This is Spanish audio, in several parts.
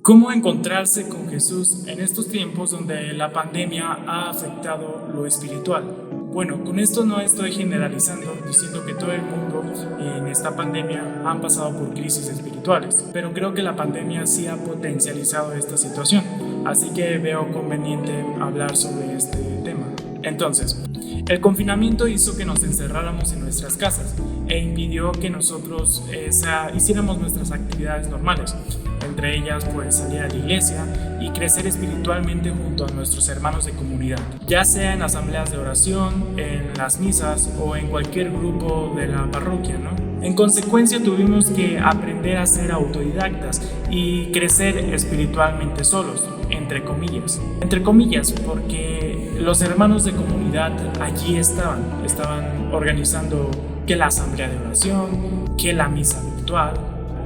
¿Cómo encontrarse con Jesús en estos tiempos donde la pandemia ha afectado lo espiritual? Bueno, con esto no estoy generalizando diciendo que todo el mundo en esta pandemia han pasado por crisis espirituales, pero creo que la pandemia sí ha potencializado esta situación, así que veo conveniente hablar sobre este tema. Entonces, el confinamiento hizo que nos encerráramos en nuestras casas e impidió que nosotros hiciéramos nuestras actividades normales. Entre ellas, pues salir a la iglesia y crecer espiritualmente junto a nuestros hermanos de comunidad, ya sea en asambleas de oración, en las misas o en cualquier grupo de la parroquia, ¿no? En consecuencia, tuvimos que aprender a ser autodidactas y crecer espiritualmente solos, entre comillas, porque los hermanos de comunidad allí estaban organizando que la asamblea de oración, que la misa virtual,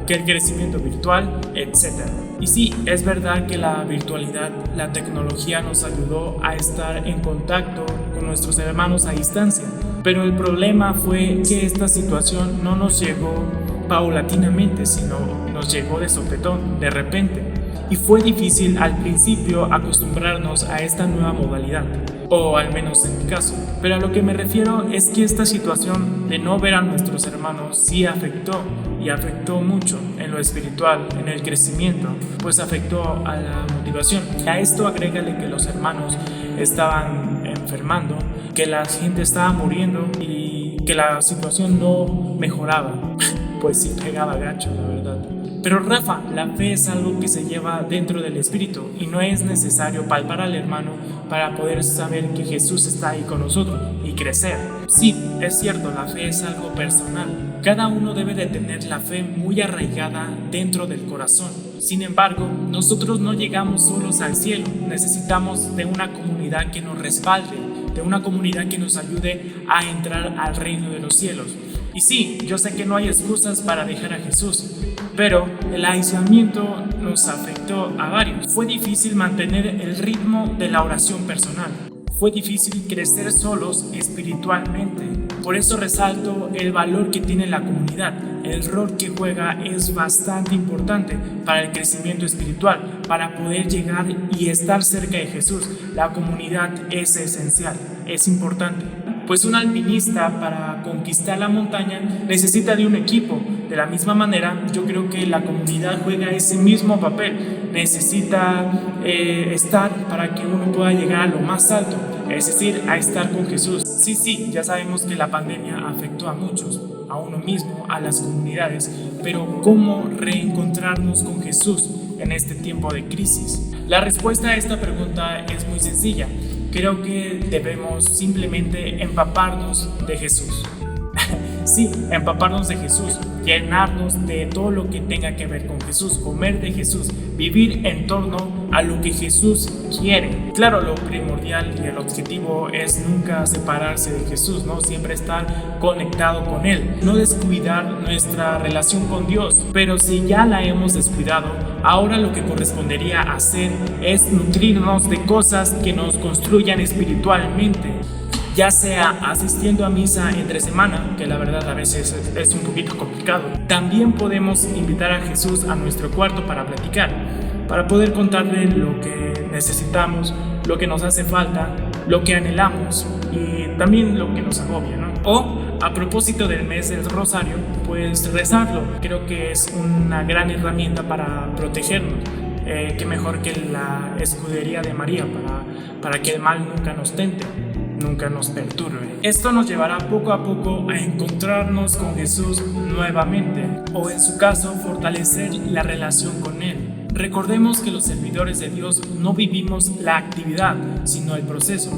que el crecimiento virtual, etc. Y sí, es verdad que la virtualidad, la tecnología nos ayudó a estar en contacto con nuestros hermanos a distancia, pero el problema fue que esta situación no nos llegó paulatinamente, sino nos llegó de sopetón, de repente. Y fue difícil al principio acostumbrarnos a esta nueva modalidad, o al menos en mi caso. Pero a lo que me refiero es que esta situación de no ver a nuestros hermanos sí afectó, y afectó mucho en lo espiritual, en el crecimiento, pues afectó a la motivación. A esto agrégale que los hermanos estaban enfermando, que la gente estaba muriendo y que la situación no mejoraba. Pues sí pegaba gacho, la verdad. Pero Rafa, la fe es algo que se lleva dentro del espíritu y no es necesario palpar al hermano para poder saber que Jesús está ahí con nosotros y crecer. Sí, es cierto, la fe es algo personal. Cada uno debe de tener la fe muy arraigada dentro del corazón. Sin embargo, nosotros no llegamos solos al cielo. Necesitamos de una comunidad que nos respalde, de una comunidad que nos ayude a entrar al reino de los cielos. Y sí, yo sé que no hay excusas para dejar a Jesús, pero el aislamiento nos afectó a varios. Fue difícil mantener el ritmo de la oración personal. Fue difícil crecer solos espiritualmente. Por eso resalto el valor que tiene la comunidad. El rol que juega es bastante importante para el crecimiento espiritual, para poder llegar y estar cerca de Jesús. La comunidad es esencial, es importante. Pues un alpinista para conquistar la montaña necesita de un equipo. De la misma manera, yo creo que la comunidad juega ese mismo papel. Necesita estar para que uno pueda llegar a lo más alto, es decir, a estar con Jesús. Sí, ya sabemos que la pandemia afectó a muchos, a uno mismo, a las comunidades, pero ¿cómo reencontrarnos con Jesús en este tiempo de crisis? La respuesta a esta pregunta es muy sencilla. Creo que debemos simplemente empaparnos de Jesús. Sí, empaparnos de Jesús, llenarnos de todo lo que tenga que ver con Jesús, comer de Jesús, vivir en torno a lo que Jesús quiere. Claro, lo primordial y el objetivo es nunca separarse de Jesús, ¿no? Siempre estar conectado con Él, no descuidar nuestra relación con Dios. Pero si ya la hemos descuidado, ahora lo que correspondería hacer es nutrirnos de cosas que nos construyan espiritualmente, ya sea asistiendo a misa entre semana, que la verdad a veces es un poquito complicado. También podemos invitar a Jesús a nuestro cuarto para platicar, para poder contarle lo que necesitamos, lo que nos hace falta, lo que anhelamos y también lo que nos agobia, ¿no? O, a propósito del mes del Rosario, pues rezarlo. Creo que es una gran herramienta para protegernos. Qué mejor que la escudería de María para que el mal nunca nos tente, nunca nos perturbe. Esto nos llevará poco a poco a encontrarnos con Jesús nuevamente, o en su caso, fortalecer la relación con Él. Recordemos que los servidores de Dios no vivimos la actividad, sino el proceso.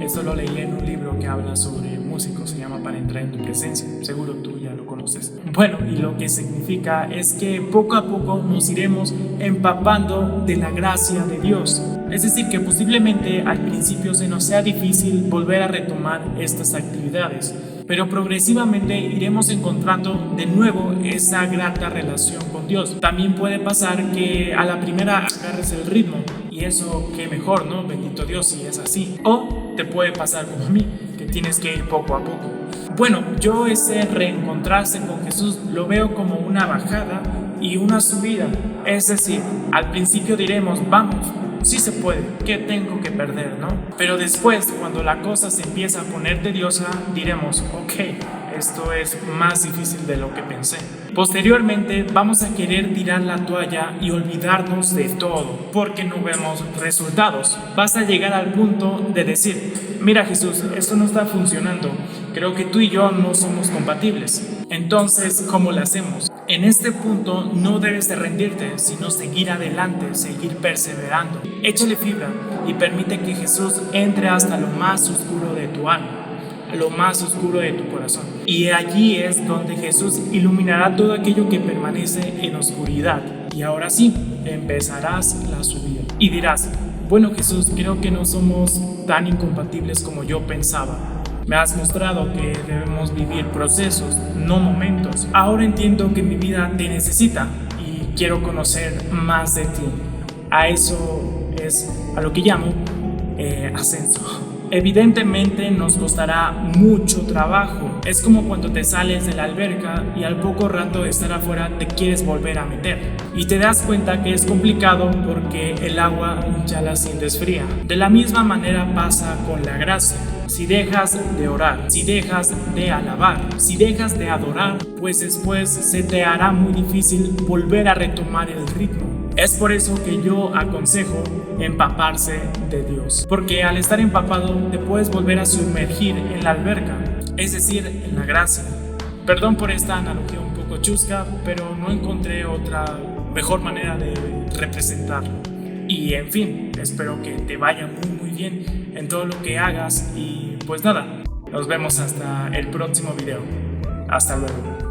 Esto lo leí en un libro que habla sobre músicos, se llama Para entrar en tu presencia. Seguro tú ya lo conoces. Bueno, y lo que significa es que poco a poco nos iremos empapando de la gracia de Dios. Es decir, que posiblemente al principio se nos sea difícil volver a retomar estas actividades, pero progresivamente iremos encontrando de nuevo esa grata relación con Dios. También puede pasar que a la primera agarres el ritmo, y eso qué mejor, ¿no? Bendito Dios si es así. O te puede pasar como a mí, que tienes que ir poco a poco. Bueno, yo ese reencontrarse con Jesús lo veo como una bajada y una subida. Es decir, al principio diremos, vamos, sí se puede, ¿qué tengo que perder, no? Pero después, cuando la cosa se empieza a poner tediosa, diremos, ok, esto es más difícil de lo que pensé. Posteriormente, vamos a querer tirar la toalla y olvidarnos de todo, porque no vemos resultados. Vas a llegar al punto de decir, mira Jesús, esto no está funcionando, creo que tú y yo no somos compatibles. Entonces, ¿cómo lo hacemos? En este punto no debes de rendirte, sino seguir adelante, seguir perseverando. Échale fibra y permite que Jesús entre hasta lo más oscuro de tu alma, lo más oscuro de tu corazón. Y allí es donde Jesús iluminará todo aquello que permanece en oscuridad. Y ahora sí, empezarás la subida. Y dirás, bueno Jesús, creo que no somos tan incompatibles como yo pensaba. Me has mostrado que debemos vivir procesos, no momentos. Ahora entiendo que mi vida te necesita y quiero conocer más de ti. A eso es a lo que llamo ascenso. Evidentemente nos costará mucho trabajo. Es como cuando te sales de la alberca y al poco rato de estar afuera te quieres volver a meter. Y te das cuenta que es complicado porque el agua ya la sientes fría. De la misma manera pasa con la gracia. Si dejas de orar, si dejas de alabar, si dejas de adorar, pues después se te hará muy difícil volver a retomar el ritmo. Es por eso que yo aconsejo empaparse de Dios, porque al estar empapado te puedes volver a sumergir en la alberca, es decir, en la gracia. Perdón por esta analogía un poco chusca, pero no encontré otra mejor manera de representarlo. Y en fin, espero que te vaya muy bien en todo lo que hagas y pues nada, nos vemos hasta el próximo video. Hasta luego.